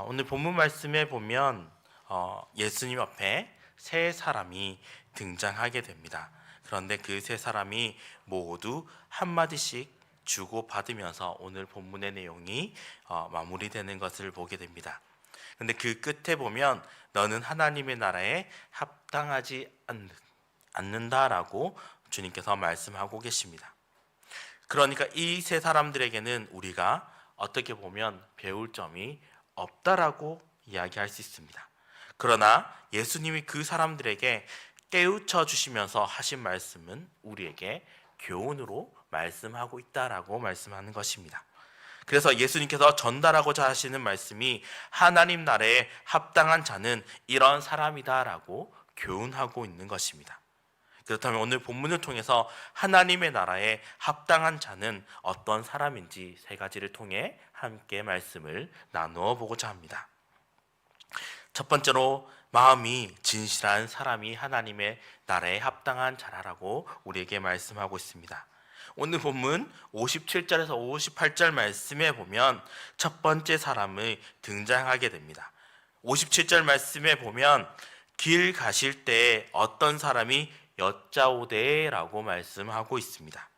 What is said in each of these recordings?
오늘 본문 말씀에 보면 예수님 앞에 세 사람이 등장하게 됩니다. 그런데 그 세 사람이 모두 한마디씩 주고받으면서 오늘 본문의 내용이 마무리되는 것을 보게 됩니다. 그런데 그 끝에 보면 너는 하나님의 나라에 합당하지 않는다라고 주님께서 말씀하고 계십니다. 그러니까 이 세 사람들에게는 우리가 어떻게 보면 배울 점이 없다라고 이야기할 수 있습니다. 그러나 예수님이 그 사람들에게 깨우쳐 주시면서 하신 말씀은 우리에게 교훈으로 말씀하고 있다라고 말씀하는 것입니다. 그래서 예수님께서 전달하고자 하시는 말씀이 하나님 나라에 합당한 자는 이런 사람이다라고 교훈하고 있는 것입니다. 그렇다면 오늘 본문을 통해서 하나님의 나라에 합당한 자는 어떤 사람인지 세 가지를 통해 함께 말씀을 나누어 보고자 합니다. 첫 번째로 마음이 진실한 사람이 하나님의 나라에 합당한 자라라고 우리에게 말씀하고 있습니다. 오늘 본문 57절에서 58절 말씀에 보면 첫 번째 사람이 등장하게 됩니다. 57절 말씀에 보면 길 가실 때 어떤 사람이 여짜오되라고 말씀하고 있습니다.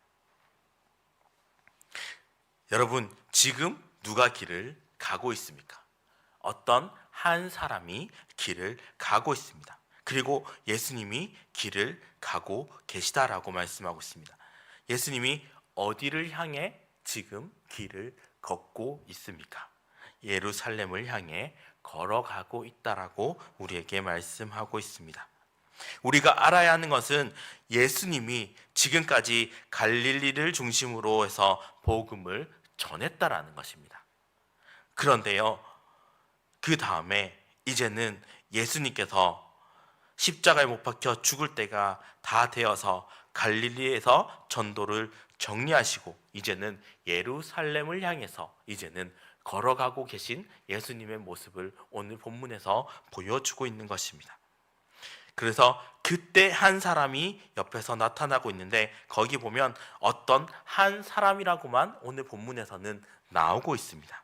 여러분, 지금 누가 길을 가고 있습니까? 어떤 한 사람이 길을 가고 있습니다. 그리고 예수님이 길을 가고 계시다라고 말씀하고 있습니다. 예수님이 어디를 향해 지금 길을 걷고 있습니까? 예루살렘을 향해 걸어가고 있다라고 우리에게 말씀하고 있습니다. 우리가 알아야 하는 것은 예수님이 지금까지 갈릴리를 중심으로 해서 복음을 전했다라는 것입니다. 그런데요, 그 다음에 이제는 예수님께서 십자가에 못 박혀 죽을 때가 다 되어서 갈릴리에서 전도를 정리하시고 이제는 예루살렘을 향해서 이제는 걸어가고 계신 예수님의 모습을 오늘 본문에서 보여주고 있는 것입니다. 그래서 그때 한 사람이 옆에서 나타나고 있는데 거기 보면 어떤 한 사람이라고만 오늘 본문에서는 나오고 있습니다.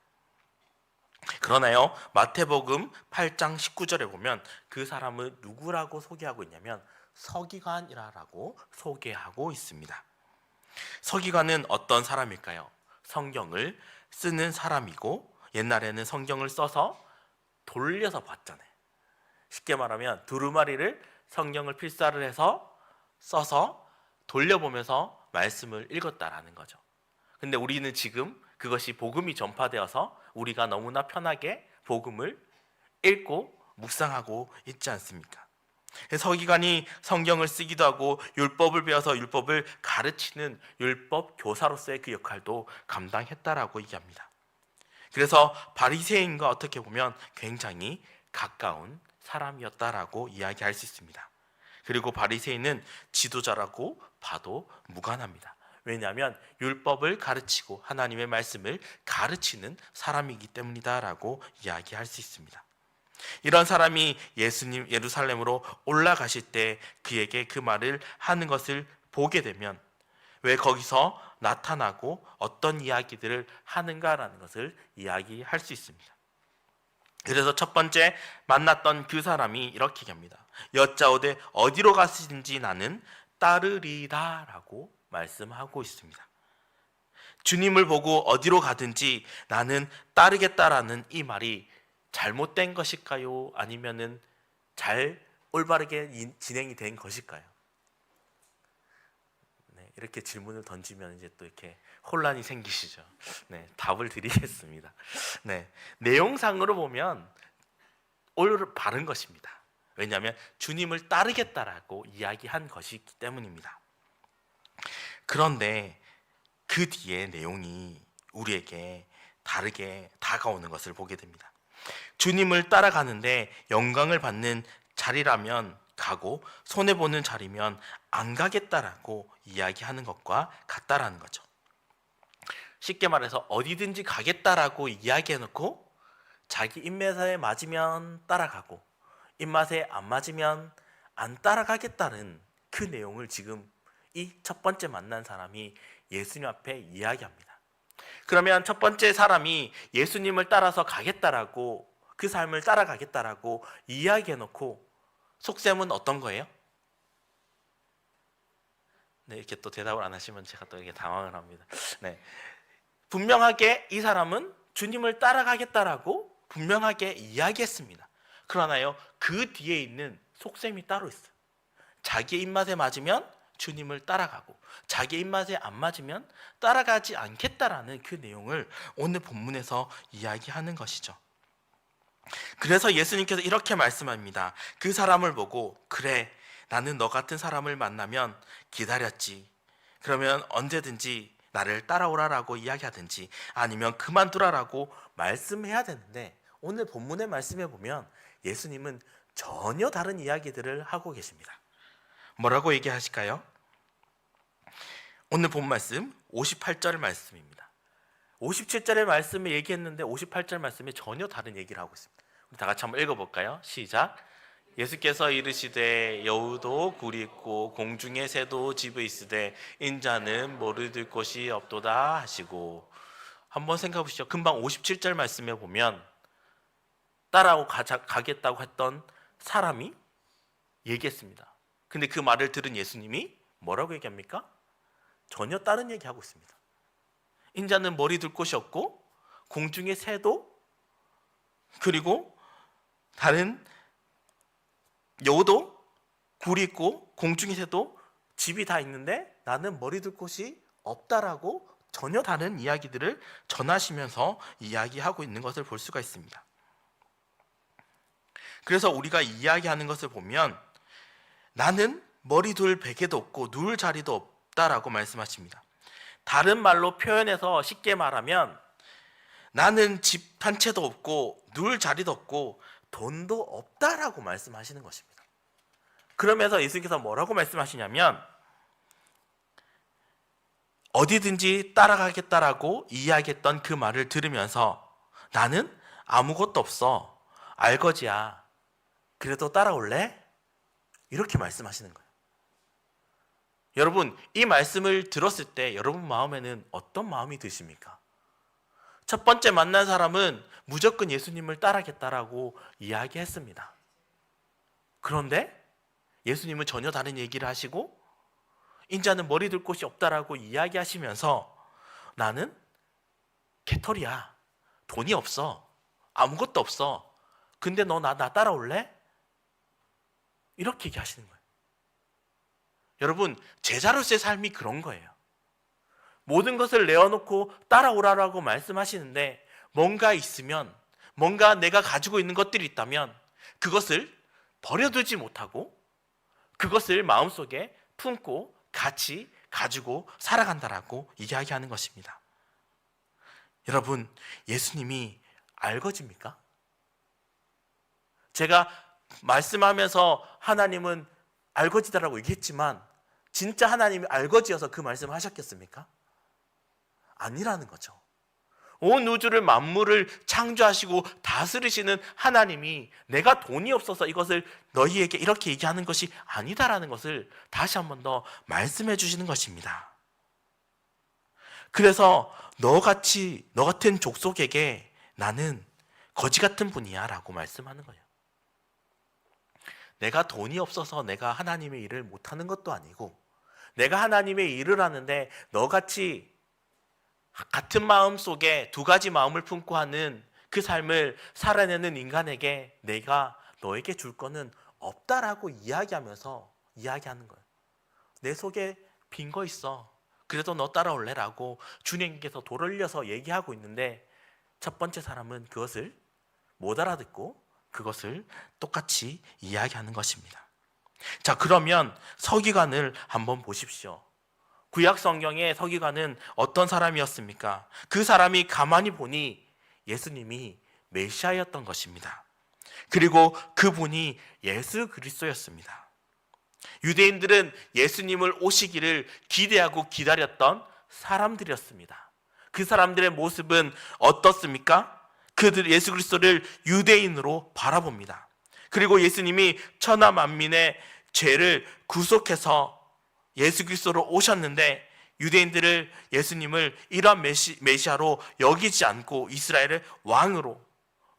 그러나요, 마태복음 8장 19절에 보면 그 사람을 누구라고 소개하고 있냐면 서기관이라고 소개하고 있습니다. 서기관은 어떤 사람일까요? 성경을 쓰는 사람이고 옛날에는 성경을 써서 돌려서 봤잖아요. 쉽게 말하면 두루마리를 성경을 필사를 해서 써서 돌려보면서 말씀을 읽었다라는 거죠. 근데 우리는 지금 그것이 복음이 전파되어서 우리가 너무나 편하게 복음을 읽고 묵상하고 있지 않습니까? 서기관이 성경을 쓰기도 하고 율법을 배워서 율법을 가르치는 율법 교사로서의 그 역할도 감당했다라고 얘기합니다. 그래서 바리새인과 어떻게 보면 굉장히 가까운 사람이었다라고 이야기할 수 있습니다. 그리고 바리새인은 지도자라고 봐도 무관합니다. 왜냐하면 율법을 가르치고 하나님의 말씀을 가르치는 사람이기 때문이다라고 이야기할 수 있습니다. 이런 사람이 예수님 예루살렘으로 올라가실 때 그에게 그 말을 하는 것을 보게 되면 왜 거기서 나타나고 어떤 이야기들을 하는가라는 것을 이야기할 수 있습니다. 그래서 첫 번째 만났던 그 사람이 이렇게 얘기합니다. 여짜오되 어디로 가시든지 나는 따르리다 라고 말씀하고 있습니다. 주님을 보고 어디로 가든지 나는 따르겠다라는 이 말이 잘못된 것일까요? 아니면은 잘 올바르게 진행이 된 것일까요? 네, 이렇게 질문을 던지면 이제 또 이렇게 혼란이 생기시죠. 네, 답을 드리겠습니다. 네, 내용상으로 보면 올바른 것입니다. 왜냐하면 주님을 따르겠다라고 이야기한 것이기 때문입니다. 그런데 그 뒤에 내용이 우리에게 다르게 다가오는 것을 보게 됩니다. 주님을 따라가는데 영광을 받는 자리라면 가고 손해보는 자리면 안 가겠다라고 이야기하는 것과 같다라는 거죠. 쉽게 말해서 어디든지 가겠다라고 이야기해놓고 자기 입맛에 맞으면 따라가고 입맛에 안 맞으면 안 따라가겠다는 그 내용을 지금 이 첫 번째 만난 사람이 예수님 앞에 이야기합니다. 그러면 첫 번째 사람이 예수님을 따라서 가겠다라고 그 삶을 따라가겠다라고 이야기해놓고 속셈은 어떤 거예요? 네, 이렇게 또 대답을 안 하시면 제가 또 이게 당황을 합니다. 네, 분명하게 이 사람은 주님을 따라가겠다라고 분명하게 이야기했습니다. 그러나요, 그 뒤에 있는 속셈이 따로 있어요. 자기 입맛에 맞으면 주님을 따라가고 자기 입맛에 안 맞으면 따라가지 않겠다라는 그 내용을 오늘 본문에서 이야기하는 것이죠. 그래서 예수님께서 이렇게 말씀합니다. 그 사람을 보고 그래, 나는 너 같은 사람을 만나면 기다렸지. 그러면 언제든지 나를 따라오라라고 이야기하든지 아니면 그만두라라고 말씀해야 되는데, 오늘 본문의 말씀에 보면 예수님은 전혀 다른 이야기들을 하고 계십니다. 뭐라고 얘기하실까요? 오늘 본 말씀 58절 말씀입니다. 57절의 말씀을 얘기했는데 58절 말씀에 전혀 다른 얘기를 하고 있습니다. 우리 다 같이 한번 읽어볼까요? 시작. 예수께서 이르시되 여우도 굴이 있고 공중의 새도 집에 있으되 인자는 머리둘 곳이 없도다 하시고. 한번 생각해 보시죠. 금방 57절 말씀에 보면 따라오고 가겠다고 했던 사람이 얘기했습니다. 근데 그 말을 들은 예수님이 뭐라고 얘기합니까? 전혀 다른 얘기하고 있습니다. 인자는 머리 둘 곳이 없고 공중의 새도, 그리고 다른 여우도 굴이 있고 공중의 새도 집이 다 있는데 나는 머리 둘 곳이 없다라고 전혀 다른 이야기들을 전하시면서 이야기하고 있는 것을 볼 수가 있습니다. 그래서 우리가 이야기하는 것을 보면 나는 머리 둘 베개도 없고 누울 자리도 없다라고 말씀하십니다. 다른 말로 표현해서 쉽게 말하면 나는 집 한 채도 없고 누울 자리도 없고 돈도 없다라고 말씀하시는 것입니다. 그러면서 예수님께서 뭐라고 말씀하시냐면 어디든지 따라가겠다라고 이야기했던 그 말을 들으면서 나는 아무것도 없어, 알거지야, 그래도 따라올래? 이렇게 말씀하시는 거예요. 여러분, 이 말씀을 들었을 때 여러분 마음에는 어떤 마음이 드십니까? 첫 번째 만난 사람은 무조건 예수님을 따라겠다라고 이야기했습니다. 그런데 예수님은 전혀 다른 얘기를 하시고 인자는 머리 둘 곳이 없다라고 이야기하시면서 나는 개털이야, 돈이 없어, 아무것도 없어, 근데 너 나 따라올래? 이렇게 얘기하시는 거예요. 여러분, 제자로서의 삶이 그런 거예요. 모든 것을 내어놓고 따라오라고 말씀하시는데 뭔가 있으면, 뭔가 내가 가지고 있는 것들이 있다면 그것을 버려두지 못하고 그것을 마음속에 품고 같이 가지고 살아간다라고 이야기하는 것입니다. 여러분, 예수님이 알거지입니까? 제가 말씀하면서 하나님은 알거지다라고 얘기했지만 진짜 하나님이 알거지여서 그 말씀을 하셨겠습니까? 아니라는 거죠. 온 우주를, 만물을 창조하시고 다스리시는 하나님이 내가 돈이 없어서 이것을 너희에게 이렇게 얘기하는 것이 아니다라는 것을 다시 한 번 더 말씀해 주시는 것입니다. 그래서 너 같은 족속에게 나는 거지 같은 분이야 라고 말씀하는 거예요. 내가 돈이 없어서 내가 하나님의 일을 못하는 것도 아니고, 내가 하나님의 일을 하는데 너같이 같은 마음 속에 두 가지 마음을 품고 하는 그 삶을 살아내는 인간에게 내가 너에게 줄 거는 없다라고 이야기하면서 이야기하는 거예요. 내 속에 빈 거 있어, 그래도 너 따라올래라고 주님께서 돌려서 얘기하고 있는데 첫 번째 사람은 그것을 못 알아듣고 그것을 똑같이 이야기하는 것입니다. 자, 그러면 서기관을 한번 보십시오. 구약 성경의 서기관은 어떤 사람이었습니까? 그 사람이 가만히 보니 예수님이 메시아였던 것입니다. 그리고 그분이 예수 그리스도였습니다. 유대인들은 예수님을 오시기를 기대하고 기다렸던 사람들이었습니다. 그 사람들의 모습은 어떻습니까? 그들 예수 그리스도를 유대인으로 바라봅니다. 그리고 예수님이 천하 만민의 죄를 구속해서 예수 그리스도로 오셨는데 유대인들을, 예수님을 이러한 메시아로 여기지 않고 이스라엘의 왕으로,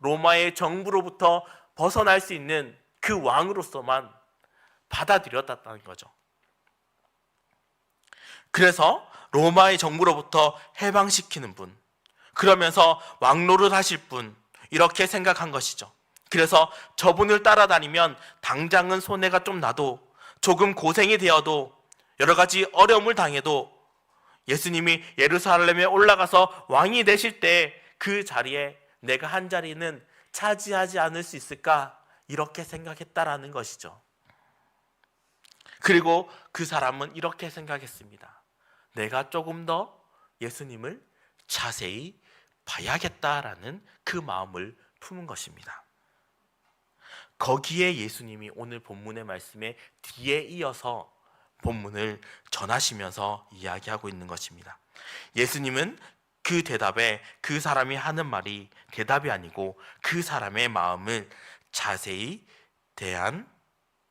로마의 정부로부터 벗어날 수 있는 그 왕으로서만 받아들였다는 거죠. 그래서 로마의 정부로부터 해방시키는 분, 그러면서 왕노릇 하실 분, 이렇게 생각한 것이죠. 그래서 저분을 따라다니면 당장은 손해가 좀 나도, 조금 고생이 되어도, 여러 가지 어려움을 당해도 예수님이 예루살렘에 올라가서 왕이 되실 때 그 자리에 내가 한 자리는 차지하지 않을 수 있을까, 이렇게 생각했다라는 것이죠. 그리고 그 사람은 이렇게 생각했습니다. 내가 조금 더 예수님을 자세히 봐야겠다라는 그 마음을 품은 것입니다. 거기에 예수님이 오늘 본문의 말씀에 뒤에 이어서 본문을 전하시면서 이야기하고 있는 것입니다. 예수님은 그 대답에 그 사람이 하는 말이 대답이 아니고 그 사람의 마음을 자세히 대한,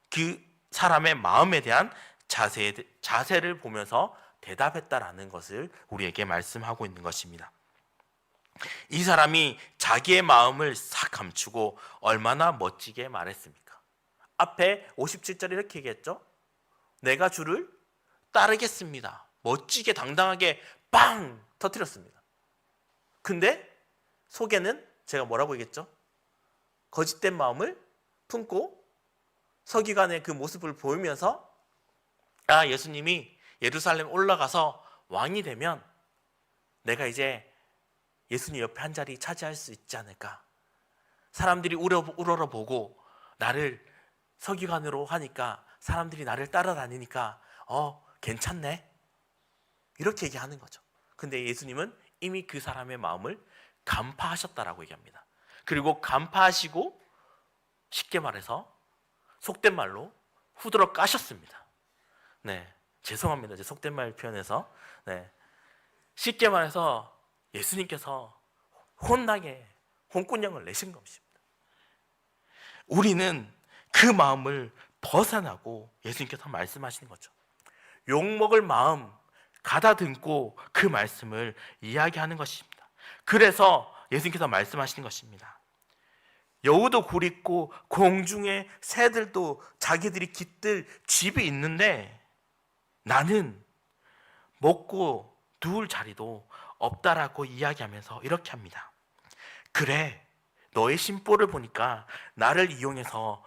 그 사람의 마음에 대한 자세를 보면서 대답했다라는 것을 우리에게 말씀하고 있는 것입니다. 이 사람이 자기의 마음을 싹 감추고 얼마나 멋지게 말했습니까? 앞에 57절 이렇게 얘기했죠. 내가 주를 따르겠습니다. 멋지게 당당하게 빵 터뜨렸습니다. 근데 속에는 제가 뭐라고 얘기했죠? 거짓된 마음을 품고 서기관의 그 모습을 보이면서 예수님이 예루살렘 올라가서 왕이 되면 내가 이제 예수님 옆에 한 자리 차지할 수 있지 않을까. 사람들이 우러러보고 나를 서기관으로 하니까 사람들이 나를 따라다니니까 괜찮네, 이렇게 얘기하는 거죠. 근데 예수님은 이미 그 사람의 마음을 간파하셨다라고 얘기합니다. 그리고 간파하시고 쉽게 말해서 속된 말로 후드러 까셨습니다. 네, 죄송합니다. 제 속된 말 표현해서. 네, 쉽게 말해서 예수님께서 혼나게 혼꾸녕을 내신 것입니다. 우리는 그 마음을 벗어나고 예수님께서 말씀하시는 거죠. 욕먹을 마음 가다듬고 그 말씀을 이야기하는 것입니다. 그래서 예수님께서 말씀하시는 것입니다. 여우도 굴 있고 공중의 새들도 자기들이 깃들 집이 있는데 나는 먹고 누울 자리도 없다라고 이야기하면서 이렇게 합니다. 그래, 너의 심보를 보니까 나를 이용해서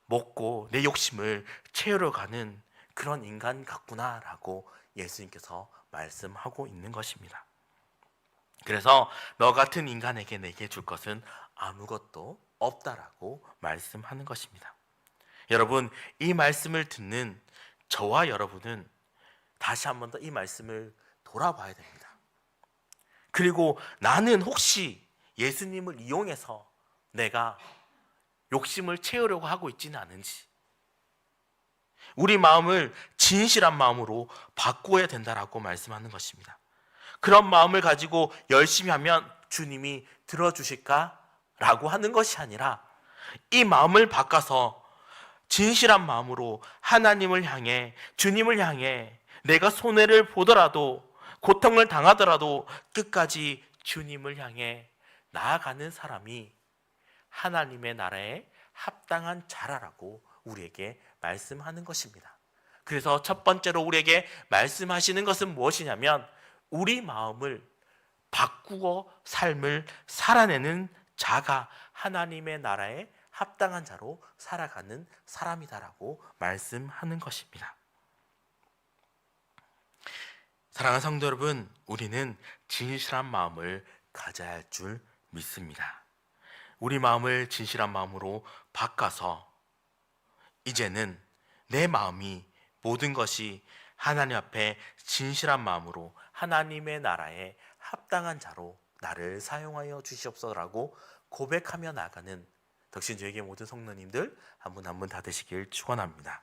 먹고 내 욕심을 채우러 가는 그런 인간 같구나 라고 예수님께서 말씀하고 있는 것입니다. 그래서 너 같은 인간에게 내게 줄 것은 아무것도 없다라고 말씀하는 것입니다. 여러분, 이 말씀을 듣는 저와 여러분은 다시 한 번 더 이 말씀을 돌아봐야 됩니다. 그리고 나는 혹시 예수님을 이용해서 내가 욕심을 채우려고 하고 있지는 않은지, 우리 마음을 진실한 마음으로 바꾸어야 된다라고 말씀하는 것입니다. 그런 마음을 가지고 열심히 하면 주님이 들어주실까라고 하는 것이 아니라 이 마음을 바꿔서 진실한 마음으로 하나님을 향해, 주님을 향해 내가 손해를 보더라도, 고통을 당하더라도 끝까지 주님을 향해 나아가는 사람이 하나님의 나라에 합당한 자라라고 우리에게 말씀하는 것입니다. 그래서 첫 번째로 우리에게 말씀하시는 것은 무엇이냐면 우리 마음을 바꾸어 삶을 살아내는 자가 하나님의 나라에 합당한 자로 살아가는 사람이다라고 말씀하는 것입니다. 사랑하는 성도 여러분, 우리는 진실한 마음을 가져야 할 줄 믿습니다. 우리 마음을 진실한 마음으로 바꿔서 이제는 내 마음이, 모든 것이 하나님 앞에 진실한 마음으로 하나님의 나라에 합당한 자로 나를 사용하여 주시옵소서라고 고백하며 나가는 덕신주에게 모든 성도님들 한 분 한 분 다 되시길 축원합니다.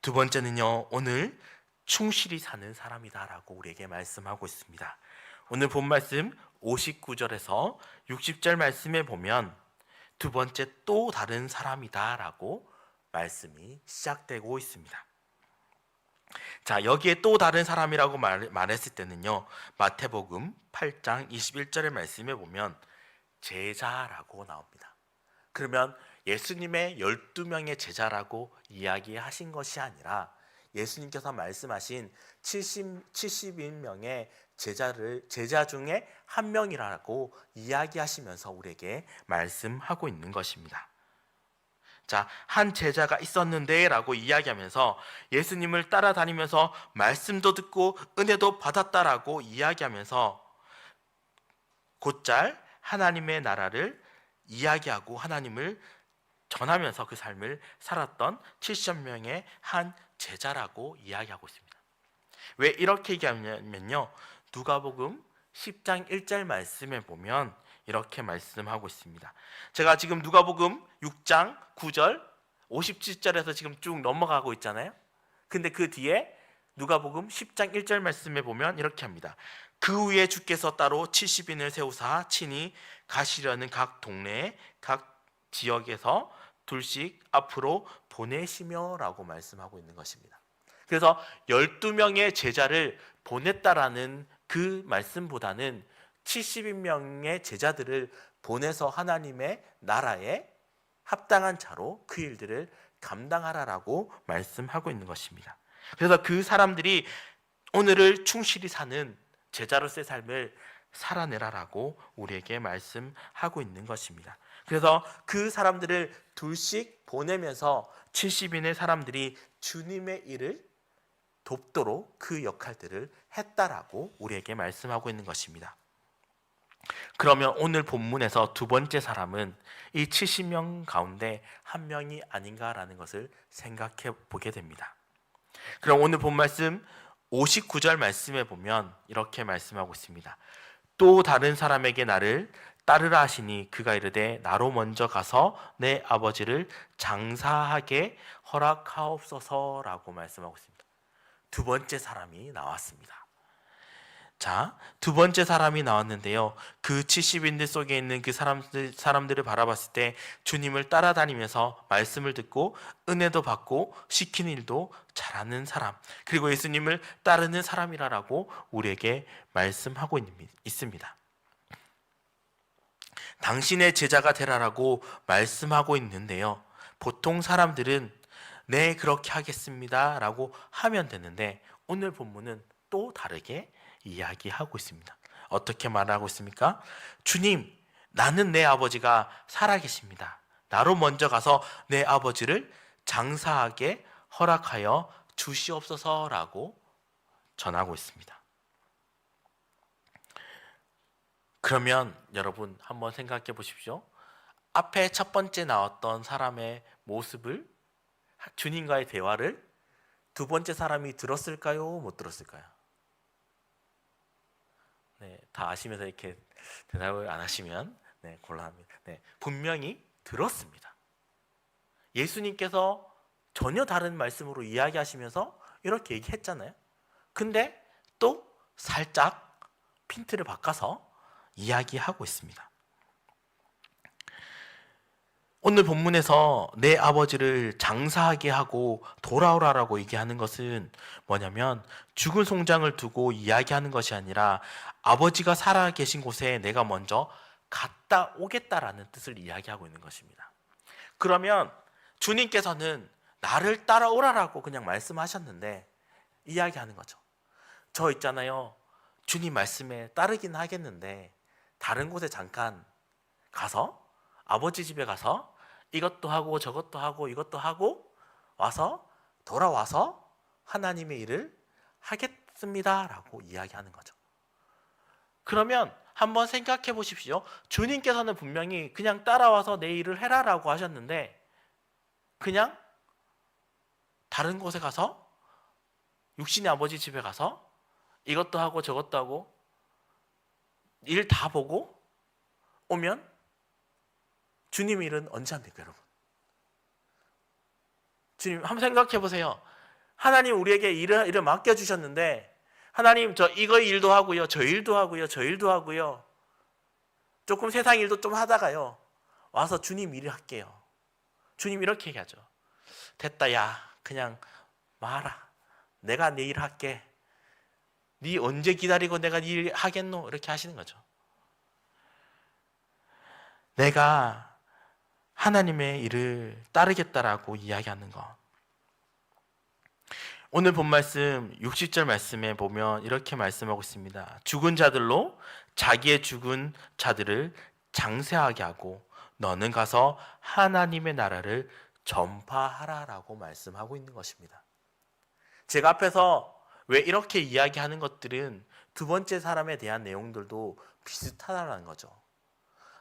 두 번째는요, 오늘 충실히 사는 사람이다라고 우리에게 말씀하고 있습니다. 오늘 본 말씀 59절에서 60절 말씀에 보면 두 번째 또 다른 사람이다라고 말씀이 시작되고 있습니다. 자, 여기에 또 다른 사람이라고 말했을 때는요, 마태복음 8장 21절의 말씀에 보면 제자라고 나옵니다. 그러면 예수님의 12명의 제자라고 이야기하신 것이 아니라 예수님께서 말씀하신 71명의 제자 중에 한 명이라고 이야기하시면서 우리에게 말씀하고 있는 것입니다. 자, 한 제자가 있었는데 라고 이야기하면서 예수님을 따라다니면서 말씀도 듣고 은혜도 받았다라고 이야기하면서 곧잘 하나님의 나라를 이야기하고 하나님을 전하면서 그 삶을 살았던 70명의 한 제자라고 이야기하고 있습니다. 왜 이렇게 얘기하면요, 누가복음 10장 1절 말씀에 보면 이렇게 말씀하고 있습니다. 제가 지금 누가복음 6장 9절 57절에서 지금 쭉 넘어가고 있잖아요. 근데 그 뒤에 누가복음 10장 1절 말씀에 보면 이렇게 합니다. 그 후에 주께서 따로 70인을 세우사 친히 가시려는 각 동네에 각 지역에서 둘씩 앞으로 보내시며 라고 말씀하고 있는 것입니다. 그래서 12명의 제자를 보냈다라는 그 말씀보다는 70명의 제자들을 보내서 하나님의 나라에 합당한 자로 그 일들을 감당하라라고 말씀하고 있는 것입니다. 그래서 그 사람들이 오늘을 충실히 사는 제자로서의 삶을 살아내라라고 우리에게 말씀하고 있는 것입니다. 그래서 그 사람들을 둘씩 보내면서 70인의 사람들이 주님의 일을 돕도록 그 역할들을 했다라고 우리에게 말씀하고 있는 것입니다. 그러면 오늘 본문에서 두 번째 사람은 이 70명 가운데 한 명이 아닌가라는 것을 생각해 보게 됩니다. 그럼 오늘 본 말씀 59절 말씀에 보면 이렇게 말씀하고 있습니다. 또 다른 사람에게 나를 따르라 하시니 그가 이르되 나로 먼저 가서 내 아버지를 장사하게 허락하옵소서라고 말씀하고 있습니다. 두 번째 사람이 나왔습니다. 자, 두 번째 사람이 나왔는데요, 그 70인들 속에 있는 그 사람들을 바라봤을 때 주님을 따라다니면서 말씀을 듣고 은혜도 받고 시키는 일도 잘하는 사람, 그리고 예수님을 따르는 사람이라고 우리에게 말씀하고 있습니다. 당신의 제자가 되라라고 말씀하고 있는데요, 보통 사람들은 네 그렇게 하겠습니다 라고 하면 되는데 오늘 본문은 또 다르게 이야기하고 있습니다. 어떻게 말하고 있습니까? 주님, 나는 내 아버지가 살아계십니다. 나로 먼저 가서 내 아버지를 장사하게 허락하여 주시옵소서라고 전하고 있습니다. 그러면 여러분 한번 생각해 보십시오. 앞에 첫 번째 나왔던 사람의 모습을, 주님과의 대화를 두 번째 사람이 들었을까요? 못 들었을까요? 네, 다 아시면서 이렇게 대답을 안 하시면 곤란합니다. 분명히 들었습니다. 예수님께서 전혀 다른 말씀으로 이야기하시면서 이렇게 얘기했잖아요. 근데 또 살짝 핀트를 바꿔서 이야기하고 있습니다. 오늘 본문에서 내 아버지를 장사하게 하고 돌아오라라고 얘기하는 것은 뭐냐면 죽은 송장을 두고 이야기하는 것이 아니라 아버지가 살아계신 곳에 내가 먼저 갔다 오겠다라는 뜻을 이야기하고 있는 것입니다. 그러면 주님께서는 나를 따라오라라고 그냥 말씀하셨는데 이야기하는 거죠. 저 있잖아요, 주님 말씀에 따르긴 하겠는데 다른 곳에 잠깐 가서 아버지 집에 가서 이것도 하고 저것도 하고 이것도 하고 와서 돌아와서 하나님의 일을 하겠습니다라고 이야기하는 거죠. 그러면 한번 생각해 보십시오. 주님께서는 분명히 그냥 따라와서 내 일을 해라라고 하셨는데 그냥 다른 곳에 가서 육신의 아버지 집에 가서 이것도 하고 저것도 하고 일 다 보고 오면 주님 일은 언제 합니까, 여러분? 주님 한번 생각해 보세요. 하나님 우리에게 일을 맡겨주셨는데 하나님 저 이거 일도 하고요, 저 일도 하고요, 저 일도 하고요, 조금 세상 일도 좀 하다가요 와서 주님 일을 할게요. 주님 이렇게 얘기하죠. 됐다, 야 그냥 말아, 내가 내 일 할게. 네 언제 기다리고 내가 네 일 하겠노? 이렇게 하시는 거죠. 내가 하나님의 일을 따르겠다라고 이야기하는 것. 오늘 본 말씀 60절 말씀에 보면 이렇게 말씀하고 있습니다. 죽은 자들로 자기의 죽은 자들을 장세하게 하고 너는 가서 하나님의 나라를 전파하라라고 말씀하고 있는 것입니다. 제가 앞에서 왜 이렇게 이야기하는 것들은 두 번째 사람에 대한 내용들도 비슷하다는 거죠.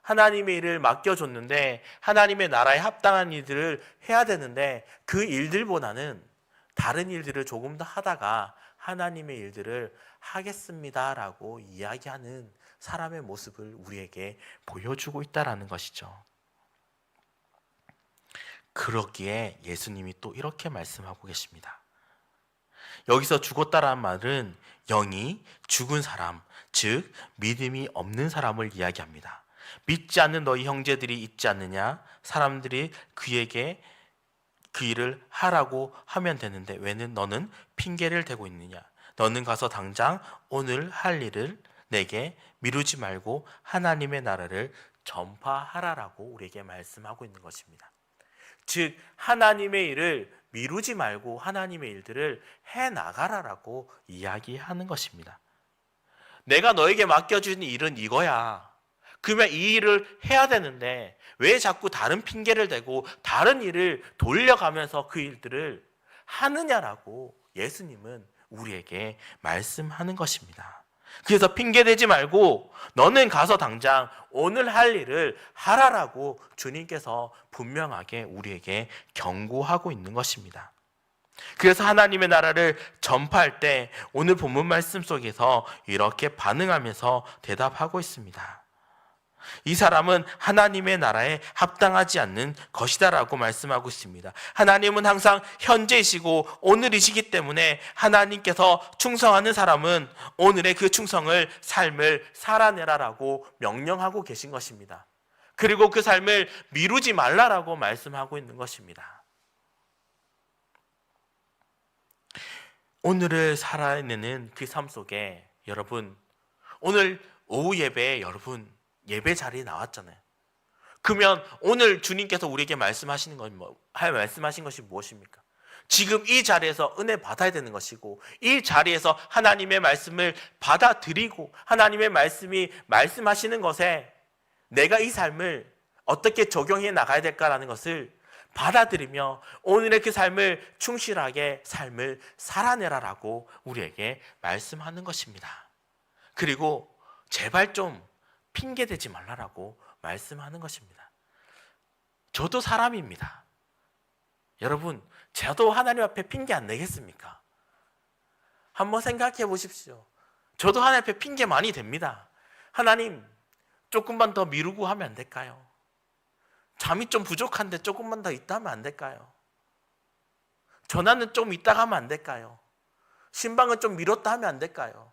하나님의 일을 맡겨줬는데 하나님의 나라에 합당한 일들을 해야 되는데 그 일들보다는 다른 일들을 조금 더 하다가 하나님의 일들을 하겠습니다라고 이야기하는 사람의 모습을 우리에게 보여주고 있다라는 것이죠. 그러기에 예수님이 또 이렇게 말씀하고 계십니다. 여기서 죽었다라는 말은 영이 죽은 사람, 즉 믿음이 없는 사람을 이야기합니다. 믿지 않는 너희 형제들이 있지 않느냐? 사람들이 그에게 그 일을 하라고 하면 되는데 왜는 너는 핑계를 대고 있느냐? 너는 가서 당장 오늘 할 일을 내게 미루지 말고 하나님의 나라를 전파하라라고 우리에게 말씀하고 있는 것입니다. 즉 하나님의 일을 미루지 말고 하나님의 일들을 해나가라라고 이야기하는 것입니다. 내가 너에게 맡겨준 일은 이거야. 그러면 이 일을 해야 되는데 왜 자꾸 다른 핑계를 대고 다른 일을 돌려가면서 그 일들을 하느냐라고 예수님은 우리에게 말씀하는 것입니다. 그래서 핑계대지 말고 너는 가서 당장 오늘 할 일을 하라라고 주님께서 분명하게 우리에게 경고하고 있는 것입니다. 그래서 하나님의 나라를 전파할 때 오늘 본문 말씀 속에서 이렇게 반응하면서 대답하고 있습니다. 이 사람은 하나님의 나라에 합당하지 않는 것이다라고 말씀하고 있습니다. 하나님은 항상 현재이시고 오늘이시기 때문에 하나님께서 충성하는 사람은 오늘의 그 충성을 삶을 살아내라라고 명령하고 계신 것입니다. 그리고 그 삶을 미루지 말라라고 말씀하고 있는 것입니다. 오늘을 살아내는 그 삶 속에 여러분, 오늘 오후 예배에 여러분 예배 자리에 나왔잖아요. 그러면 오늘 주님께서 우리에게 말씀하신 것이 무엇입니까? 지금 이 자리에서 은혜 받아야 되는 것이고 이 자리에서 하나님의 말씀을 받아들이고 하나님의 말씀이 말씀하시는 것에 내가 이 삶을 어떻게 적용해 나가야 될까라는 것을 받아들이며 오늘의 그 삶을 충실하게 삶을 살아내라라고 우리에게 말씀하는 것입니다. 그리고 제발 좀 핑계대지 말라라고 말씀하는 것입니다. 저도 사람입니다. 여러분, 저도 하나님 앞에 핑계 안 내겠습니까? 한번 생각해 보십시오. 저도 하나님 앞에 핑계 많이 댑니다. 하나님, 조금만 더 미루고 하면 안 될까요? 잠이 좀 부족한데 조금만 더 있다 하면 안 될까요? 전화는 좀 있다가 하면 안 될까요? 신방은 좀 미뤘다 하면 안 될까요?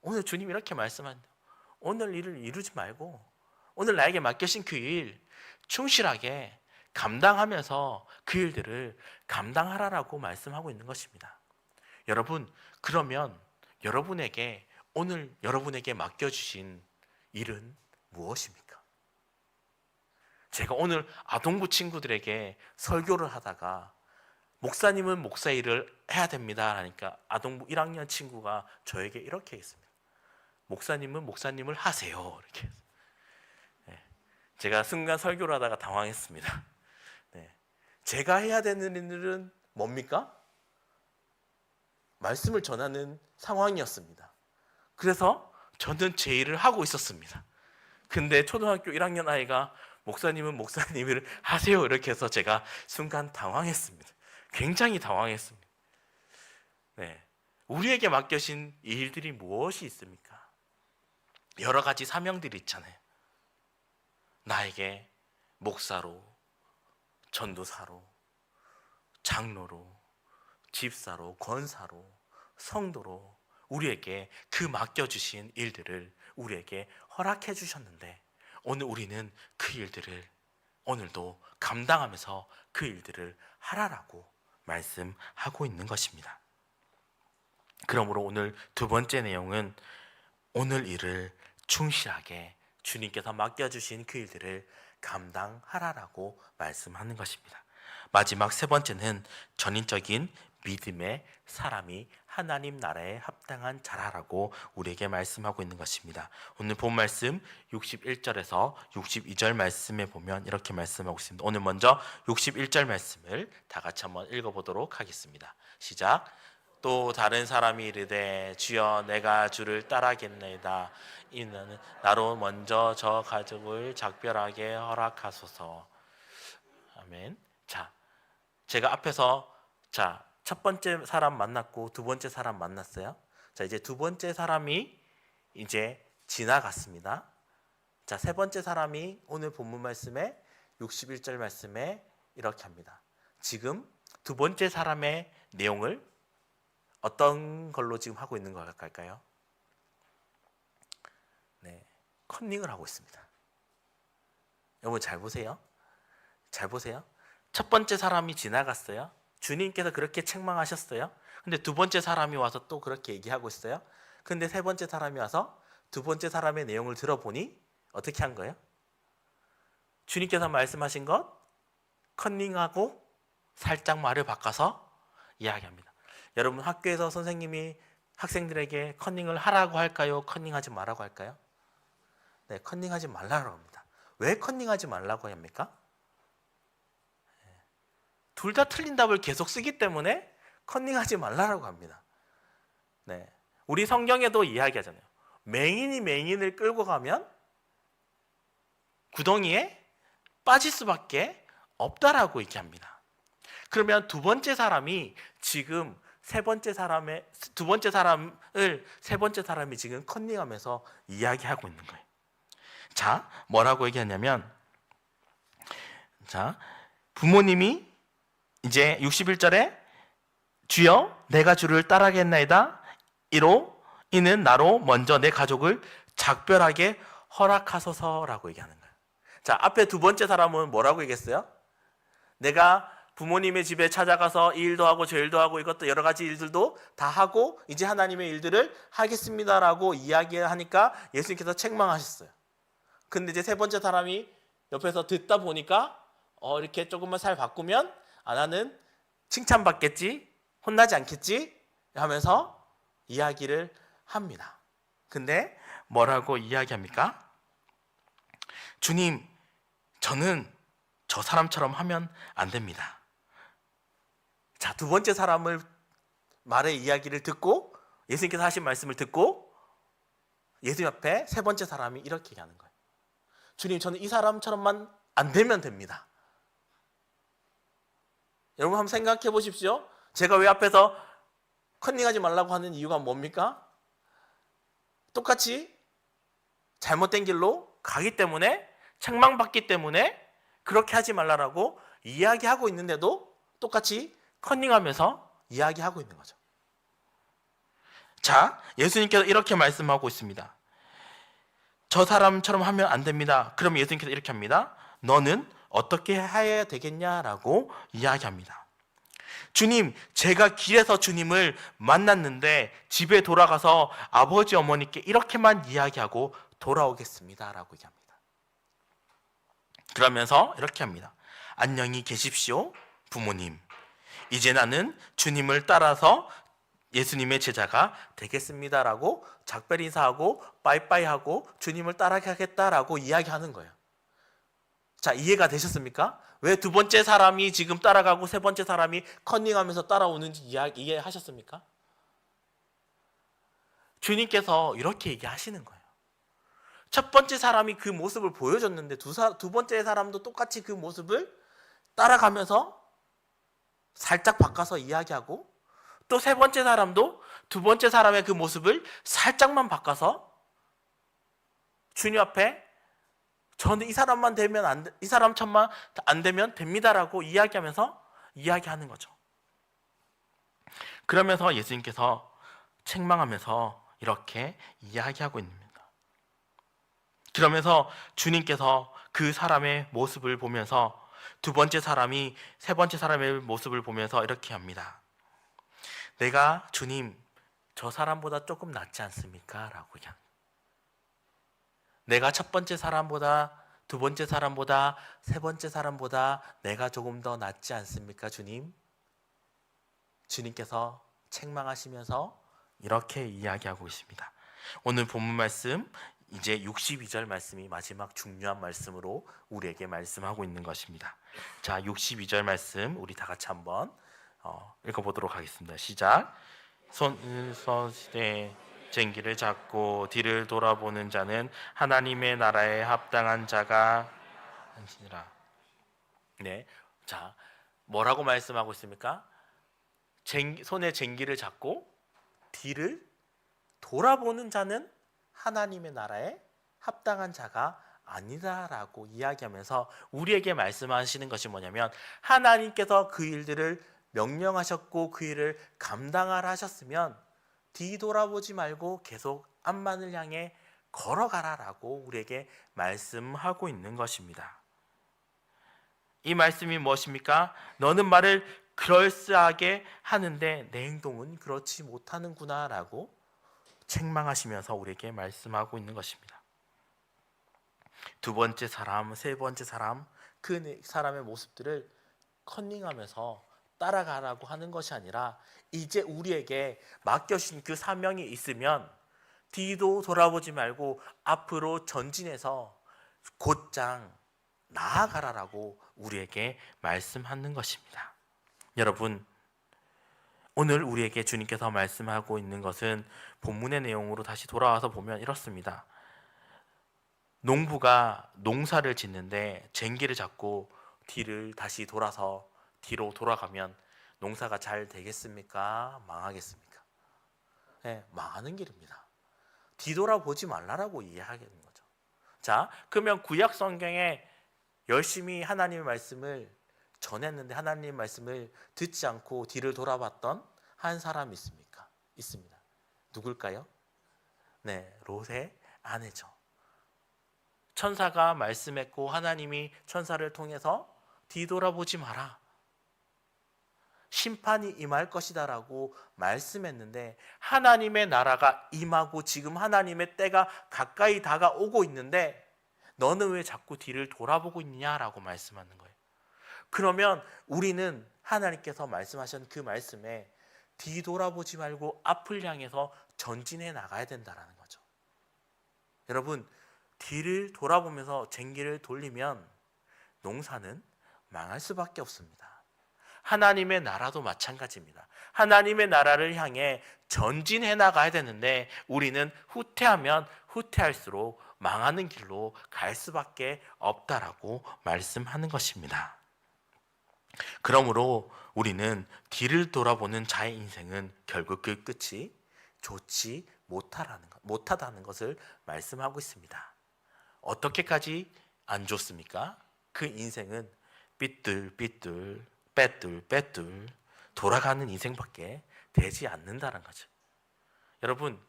오늘 주님이 이렇게 말씀합니다. 오늘 일을 이루지 말고 오늘 나에게 맡겨진 그 일 충실하게 감당하면서 그 일들을 감당하라라고 말씀하고 있는 것입니다. 여러분, 그러면 오늘 여러분에게 맡겨주신 일은 무엇입니까? 제가 오늘 아동부 친구들에게 설교를 하다가 목사님은 목사 일을 해야 됩니다 하니까 아동부 1학년 친구가 저에게 이렇게 했습니다. 목사님은 목사님을 하세요. 이렇게. 네. 제가 순간 설교를 하다가 당황했습니다. 네. 제가 해야 되는 일은 뭡니까? 말씀을 전하는 상황이었습니다. 그래서 저는 제 일을 하고 있었습니다. 근데 초등학교 1학년 아이가 목사님은 목사님을 하세요. 이렇게 해서 제가 순간 당황했습니다. 굉장히 당황했습니다. 네. 우리에게 맡겨진 일들이 무엇이 있습니까? 여러 가지 사명들이 있잖아요. 나에게 목사로, 전도사로, 장로로, 집사로, 권사로, 성도로 우리에게 그 맡겨주신 일들을 우리에게 허락해 주셨는데 오늘 우리는 그 일들을 오늘도 감당하면서 그 일들을 하라라고 말씀하고 있는 것입니다. 그러므로 오늘 두 번째 내용은 오늘 일을 충실하게 주님께서 맡겨주신 그 일들을 감당하라라고 말씀하는 것입니다. 마지막 세 번째는 전인적인 믿음의 사람이 하나님 나라에 합당한 자라라고 우리에게 말씀하고 있는 것입니다. 오늘 본 말씀 61절에서 62절 말씀에 보면 이렇게 말씀하고 있습니다. 오늘 먼저 61절 말씀을 다 같이 한번 읽어보도록 하겠습니다. 시작. 또 다른 사람이 이르되 주여 내가 주를 따라겠나이다. 이는 나로 먼저 저 가족을 작별하게 허락하소서. 아멘. 자, 제가 앞에서 첫 번째 사람 만났고 두 번째 사람 만났어요. 자, 이제 두 번째 사람이 이제 지나갔습니다. 자, 세 번째 사람이 오늘 본문 말씀에 61절 말씀에 이렇게 합니다. 지금 두 번째 사람의 내용을 어떤 걸로 지금 하고 있는 걸까요? 네, 컨닝을 하고 있습니다. 여러분 잘 보세요. 잘 보세요. 첫 번째 사람이 지나갔어요. 주님께서 그렇게 책망하셨어요. 근데 두 번째 사람이 와서 또 그렇게 얘기하고 있어요. 근데 세 번째 사람이 와서 두 번째 사람의 내용을 들어보니 어떻게 한 거예요? 주님께서 말씀하신 것 컨닝하고 살짝 말을 바꿔서 이야기합니다. 여러분 학교에서 선생님이 학생들에게 컨닝을 하라고 할까요? 컨닝하지 말라고 할까요? 네, 컨닝하지 말라고 합니다. 왜 컨닝하지 말라고 합니까? 둘 다 틀린 답을 계속 쓰기 때문에 컨닝하지 말라고 합니다. 네, 우리 성경에도 이야기하잖아요. 맹인이 맹인을 끌고 가면 구덩이에 빠질 수밖에 없다라고 얘기합니다. 그러면 두 번째 사람이 지금 두 번째 사람을 세 번째 사람이 지금 컨닝하면서 이야기하고 있는 거예요. 자, 뭐라고 얘기하냐면, 자, 부모님이 이제 61절에 주여 내가 주를 따르겠나이다. 이는 나로 먼저 내 가족을 작별하게 허락하소서라고 얘기하는 거예요. 자, 앞에 두 번째 사람은 뭐라고 얘기했어요? 내가 부모님의 집에 찾아가서 이 일도 하고 저 일도 하고 이것도 여러 가지 일들도 다 하고 이제 하나님의 일들을 하겠습니다라고 이야기하니까 예수님께서 책망하셨어요. 근데 이제 세 번째 사람이 옆에서 듣다 보니까 이렇게 조금만 살 바꾸면 나는 칭찬받겠지, 혼나지 않겠지 하면서 이야기를 합니다. 근데 뭐라고 이야기합니까? 주님, 저는 저 사람처럼 하면 안 됩니다. 자, 두 번째 사람을 말의 이야기를 듣고 예수님께서 하신 말씀을 듣고 예수님 앞에 세 번째 사람이 이렇게 얘기하는 거예요. 주님, 저는 이 사람처럼만 안 되면 됩니다. 여러분 한번 생각해 보십시오. 제가 왜 앞에서 컨닝하지 말라고 하는 이유가 뭡니까? 똑같이 잘못된 길로 가기 때문에, 책망받기 때문에 그렇게 하지 말라고 이야기하고 있는데도 똑같이 컨닝하면서 이야기하고 있는 거죠. 자, 예수님께서 이렇게 말씀하고 있습니다. 저 사람처럼 하면 안 됩니다. 그럼 예수님께서 이렇게 합니다. 너는 어떻게 해야 되겠냐라고 이야기합니다. 주님, 제가 길에서 주님을 만났는데 집에 돌아가서 아버지 어머니께 이렇게만 이야기하고 돌아오겠습니다 라고 얘기합니다. 그러면서 이렇게 합니다. 안녕히 계십시오 부모님. 이제 나는 주님을 따라서 예수님의 제자가 되겠습니다라고 작별 인사하고 빠이빠이하고 주님을 따라가겠다라고 이야기하는 거예요. 자, 이해가 되셨습니까? 왜 두 번째 사람이 지금 따라가고 세 번째 사람이 컨닝하면서 따라오는지 이해하셨습니까? 주님께서 이렇게 얘기하시는 거예요. 첫 번째 사람이 그 모습을 보여줬는데 두 번째 사람도 똑같이 그 모습을 따라가면서 살짝 바꿔서 이야기하고 또 세 번째 사람도 두 번째 사람의 그 모습을 살짝만 바꿔서 주님 앞에 저는 이 사람만 되면 이 사람처럼 안 되면 됩니다라고 이야기하면서 이야기하는 거죠. 그러면서 예수님께서 책망하면서 이렇게 이야기하고 있습니다. 그러면서 주님께서 그 사람의 모습을 보면서 두 번째 사람이 세 번째 사람의 모습을 보면서 이렇게 합니다. 내가 주님 저 사람보다 조금 낫지 않습니까? 라고 얘기합니다. 내가 첫 번째 사람보다, 두 번째 사람보다, 세 번째 사람보다 내가 조금 더 낫지 않습니까, 주님? 주님께서 책망하시면서 이렇게 이야기하고 있습니다. 오늘 본문 말씀, 이제 62절 말씀이 마지막 중요한 말씀으로 우리에게 말씀하고 있는 것입니다. 자, 62절 말씀 우리 다 같이 한번 읽어보도록 하겠습니다. 시작. 손에 쟁기를 잡고 뒤를 돌아보는 자는 하나님의 나라에 합당한 자가 아니라. 네, 자, 뭐라고 말씀하고 있습니까? 손에 쟁기를 잡고 뒤를 돌아보는 자는 하나님의 나라에 합당한 자가 아니다라고 이야기하면서 우리에게 말씀하시는 것이 뭐냐면, 하나님께서 그 일들을 명령하셨고 그 일을 감당하라 하셨으면 뒤돌아보지 말고 계속 앞만을 향해 걸어가라라고 우리에게 말씀하고 있는 것입니다. 이 말씀이 무엇입니까? 너는 말을 그럴싸하게 하는데 내 행동은 그렇지 못하는구나 라고 책망하시면서 우리에게 말씀하고 있는 것입니다. 두 번째 사람, 세 번째 사람, 그 사람의 모습들을 컨닝하면서 따라가라고 하는 것이 아니라, 이제 우리에게 맡겨주신 그 사명이 있으면 뒤도 돌아보지 말고 앞으로 전진해서 곧장 나아가라라고 우리에게 말씀하는 것입니다. 여러분, 오늘 우리에게 주님께서 말씀하고 있는 것은 본문의 내용으로 다시 돌아와서 보면 이렇습니다. 농부가 농사를 짓는데 쟁기를 잡고 뒤를 다시 돌아서 뒤로 돌아가면 농사가 잘 되겠습니까? 망하겠습니까? 네, 망하는 길입니다. 뒤돌아보지 말라라고 이해하겠는 거죠. 자, 그러면 구약 성경에 열심히 하나님의 말씀을 전했는데 하나님의 말씀을 듣지 않고 뒤를 돌아봤던 한 사람이 있습니까? 있습니다. 누굴까요? 네, 롯의 아내죠. 천사가 말씀했고 하나님이 천사를 통해서 뒤돌아보지 마라, 심판이 임할 것이다 라고 말씀했는데, 하나님의 나라가 임하고 지금 하나님의 때가 가까이 다가오고 있는데 너는 왜 자꾸 뒤를 돌아보고 있느냐라고 말씀하는 거예요. 그러면 우리는 하나님께서 말씀하신 그 말씀에 뒤돌아보지 말고 앞을 향해서 전진해 나가야 된다는 거죠. 여러분, 뒤를 돌아보면서 쟁기를 돌리면 농사는 망할 수밖에 없습니다. 하나님의 나라도 마찬가지입니다. 하나님의 나라를 향해 전진해 나가야 되는데 우리는 후퇴하면 후퇴할수록 망하는 길로 갈 수밖에 없다라고 말씀하는 것입니다. 그러므로 우리는 뒤를 돌아보는 자의 인생은 결국 그 끝이 좋지 못하다는 것을 말씀하고 있습니다. 어떻게까지 안 좋습니까? 그 인생은 삐뚤삐뚤 빼뚤빼뚤 돌아가는 인생밖에 되지 않는다는 거죠. 여러분,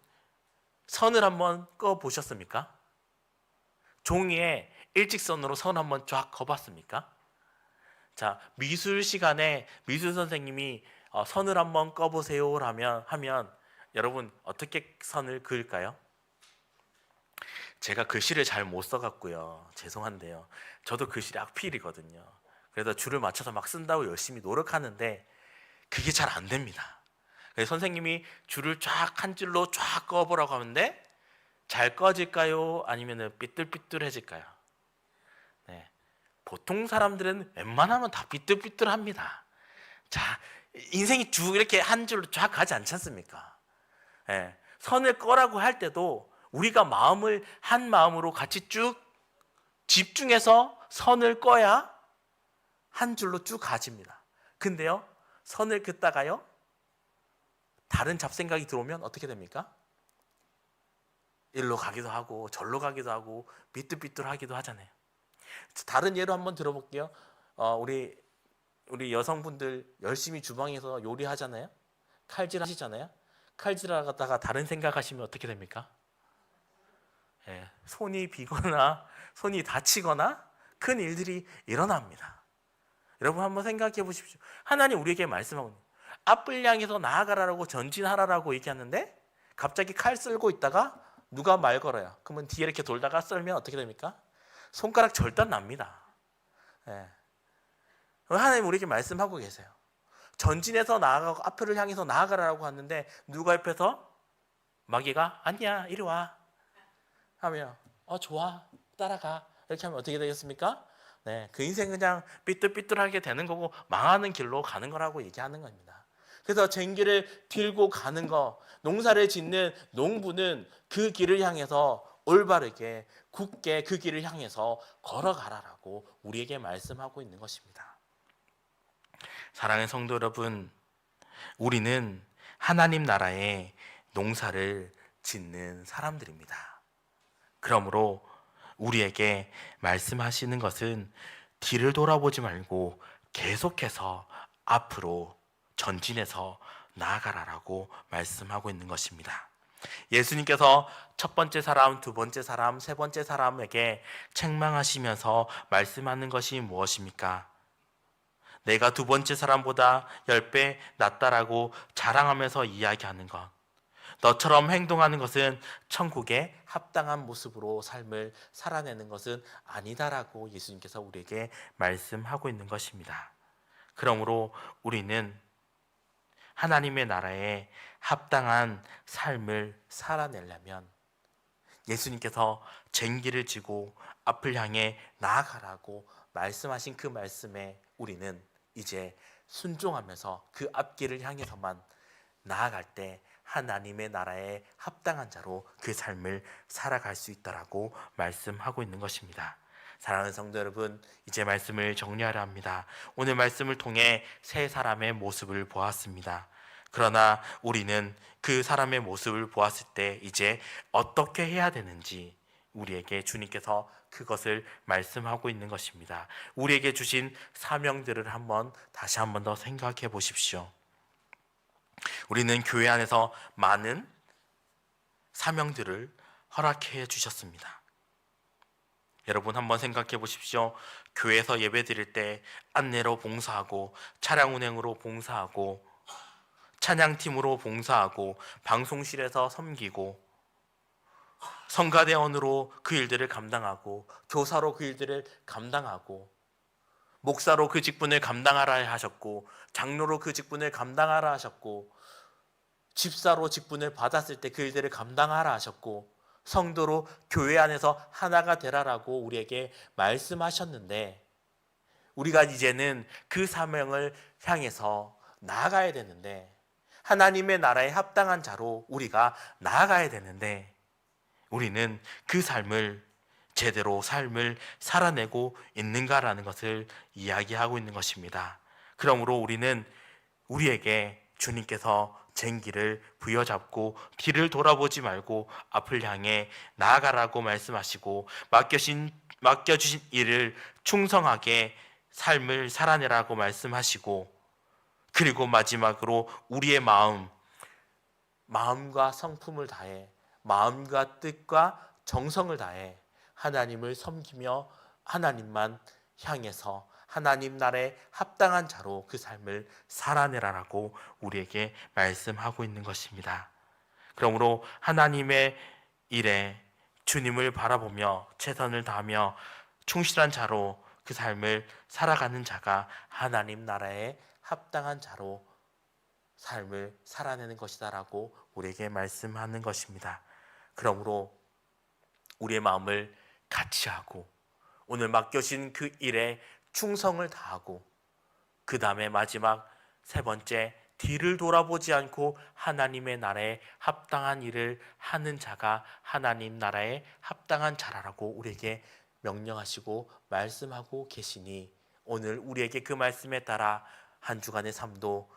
선을 한번 꺼 보셨습니까? 종이에 일직선으로 선 한번 쫙 그어봤습니까? 자, 미술 시간에 미술 선생님이 선을 한번 꺼보세요 하면 여러분 어떻게 선을 그을까요? 제가 글씨를 잘 못 써갖고요, 죄송한데요. 저도 글씨 악필이거든요. 그래서 줄을 맞춰서 막 쓴다고 열심히 노력하는데 그게 잘 안 됩니다. 그래서 선생님이 줄을 쫙 한 줄로 쫙 꺼보라고 하는데 잘 꺼질까요? 아니면 삐뚤삐뚤해질까요? 네, 보통 사람들은 웬만하면 다 삐뚤삐뚤합니다. 자, 인생이 쭉 이렇게 한 줄로 쫙 가지 않지 않습니까? 네, 선을 꺼라고 할 때도 우리가 마음을 한 마음으로 같이 쭉 집중해서 선을 꺼야 한 줄로 쭉 가집니다. 근데요, 선을 긋다가요 다른 잡생각이 들어오면 어떻게 됩니까? 일로 가기도 하고 절로 가기도 하고 삐뚤삐뚤하기도 하잖아요. 다른 예로 한번 들어볼게요. 우리 여성분들 열심히 주방에서 요리하잖아요. 칼질 하시잖아요. 칼질하다가 다른 생각하시면 어떻게 됩니까? 손이 비거나 손이 다치거나 큰 일들이 일어납니다. 여러분 한번 생각해 보십시오. 하나님 우리에게 말씀하고 앞을 향해서 나아가라고 전진하라고 얘기하는데 갑자기 칼 쓸고 있다가 누가 말 걸어요? 그러면 뒤에 이렇게 돌다가 썰면 어떻게 됩니까? 손가락 절단 납니다. 예. 하나님 우리에게 말씀하고 계세요. 전진해서 나아가고 앞을 향해서 나아가라고 하는데 누가 옆에서 마귀가 아니야 이리 와 하면 좋아 따라가 이렇게 하면 어떻게 되겠습니까? 네, 그 인생 그냥 삐뚤삐뚤하게 되는 거고 망하는 길로 가는 거라고 얘기하는 겁니다. 그래서 쟁기를 들고 가는 거, 농사를 짓는 농부는 그 길을 향해서 올바르게 굳게 그 길을 향해서 걸어가라라고 우리에게 말씀하고 있는 것입니다. 사랑하는 성도 여러분, 우리는 하나님 나라의 농사를 짓는 사람들입니다. 그러므로 우리에게 말씀하시는 것은 뒤를 돌아보지 말고 계속해서 앞으로 전진해서 나아가라라고 말씀하고 있는 것입니다. 예수님께서 첫 번째 사람, 두 번째 사람, 세 번째 사람에게 책망하시면서 말씀하는 것이 무엇입니까? 내가 두 번째 사람보다 10배 낫다라고 자랑하면서 이야기하는 것. 너처럼 행동하는 것은 천국에 합당한 모습으로 삶을 살아내는 것은 아니다라고 예수님께서 우리에게 말씀하고 있는 것입니다. 그러므로 우리는 하나님의 나라에 합당한 삶을 살아내려면 예수님께서 쟁기를 지고 앞을 향해 나아가라고 말씀하신 그 말씀에 우리는 이제 순종하면서 그 앞길을 향해서만 나아갈 때 하나님의 나라에 합당한 자로 그 삶을 살아갈 수 있다라고 말씀하고 있는 것입니다. 사랑하는 성도 여러분, 이제 말씀을 정리하려 합니다. 오늘 말씀을 통해 세 사람의 모습을 보았습니다. 그러나 우리는 그 사람의 모습을 보았을 때 이제 어떻게 해야 되는지 우리에게 주님께서 그것을 말씀하고 있는 것입니다. 우리에게 주신 사명들을 다시 한번 더 생각해 보십시오. 우리는 교회 안에서 많은 사명들을 허락해 주셨습니다. 여러분 한번 생각해 보십시오. 교회에서 예배 드릴 때 안내로 봉사하고 차량 운행으로 봉사하고 찬양팀으로 봉사하고 방송실에서 섬기고 성가대원으로 그 일들을 감당하고 교사로 그 일들을 감당하고 목사로 그 직분을 감당하라 하셨고 장로로 그 직분을 감당하라 하셨고 집사로 직분을 받았을 때 그 일들을 감당하라 하셨고 성도로 교회 안에서 하나가 되라라고 우리에게 말씀하셨는데 우리가 이제는 그 사명을 향해서 나아가야 되는데 하나님의 나라에 합당한 자로 우리가 나아가야 되는데 우리는 그 제대로 삶을 살아내고 있는가라는 것을 이야기하고 있는 것입니다. 그러므로 우리는 우리에게 주님께서 쟁기를 부여잡고 뒤를 돌아보지 말고 앞을 향해 나아가라고 말씀하시고 맡겨주신 일을 충성하게 삶을 살아내라고 말씀하시고 그리고 마지막으로 우리의 마음과 성품을 다해 마음과 뜻과 정성을 다해 하나님을 섬기며 하나님만 향해서 하나님 나라에 합당한 자로 그 삶을 살아내라라고 우리에게 말씀하고 있는 것입니다. 그러므로 하나님의 일에 주님을 바라보며 최선을 다하며 충실한 자로 그 삶을 살아가는 자가 하나님 나라에 합당한 자로 삶을 살아내는 것이다라고 우리에게 말씀하는 것입니다. 그러므로 우리의 마음을 같이 하고 오늘 맡겨진 그 일에 충성을 다하고 그 다음에 마지막 세 번째 뒤를 돌아보지 않고 하나님의 나라에 합당한 일을 하는 자가 하나님 나라에 합당한 자라라고 우리에게 명령하시고 말씀하고 계시니 오늘 우리에게 그 말씀에 따라 한 주간의 삶도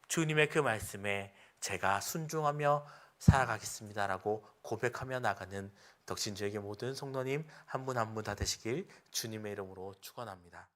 주님의 그 말씀에 제가 순종하며 살아가겠습니다라고 고백하며 나가는 덕신주에게 모든 성도님 한 분 한 분 다 되시길 주님의 이름으로 축원합니다.